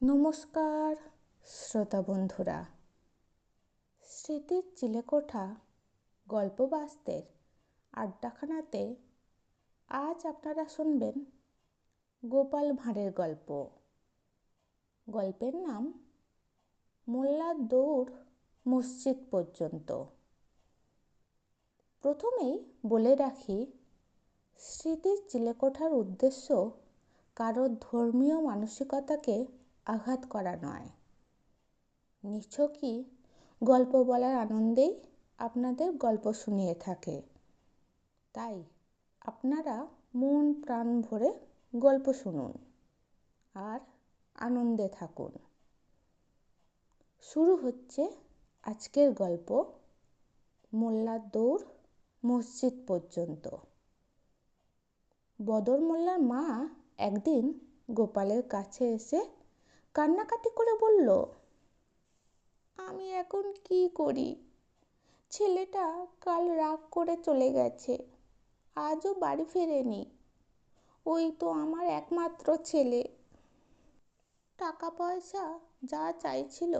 নমস্কার শ্রোতা বন্ধুরা, স্মৃতির চিলেকোঠা গল্প বাস্তের আড্ডাখানাতে আজ আপনারা শুনবেন গোপাল ভাঁড়ের গল্প। গল্পের নাম মোল্লার দৌড় মসজিদ পর্যন্ত। প্রথমেই বলে রাখি, স্মৃতির চিলেকোঠার উদ্দেশ্য কারোর ধর্মীয় মানসিকতাকে আঘাত করা নয়। নিছকই গল্প বলার আনন্দেই আপনাদের গল্প শুনিয়ে থাকে। তাই আপনারা মন প্রাণ ভরে গল্প শুনুন আর আনন্দে থাকুন। শুরু হচ্ছে আজকের গল্প, মোল্লার দৌড় মসজিদ পর্যন্ত। বদর মোল্লার মা একদিন গোপালের কাছে এসে কান্নাকাটি করে বলল, আমি এখন কি করি? ছেলেটা কাল রাগ করে চলে গেছে, আজও বাড়ি ফেরেনি। ওই তো আমার একমাত্র ছেলে। টাকা পয়সা যা চাইছিল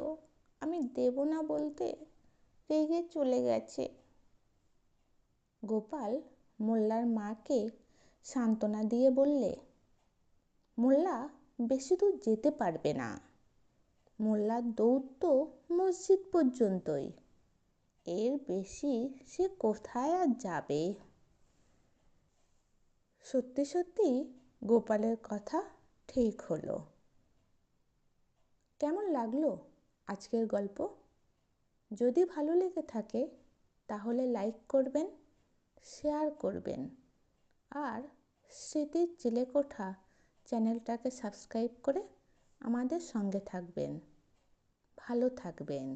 আমি দেব না বলতে রেগে চলে গেছে। গোপাল মোল্লার মাকে সান্ত্বনা দিয়ে বললে, মোল্লা বেশি দূর যেতে পারবে না। মোল্লার দৌড় তো মসজিদ পর্যন্তই, এর বেশি সে কোথায় আর যাবে? সত্যি সত্যি গোপালের কথা ঠিক হলো। কেমন লাগলো আজকের গল্প? যদি ভালো লেগে থাকে তাহলে লাইক করবেন, শেয়ার করবেন আর স্মৃতির চিলেকোঠা চ্যানেলটাকে সাবস্ক্রাইব করে আমাদের সঙ্গে থাকবেন। ভালো থাকবেন।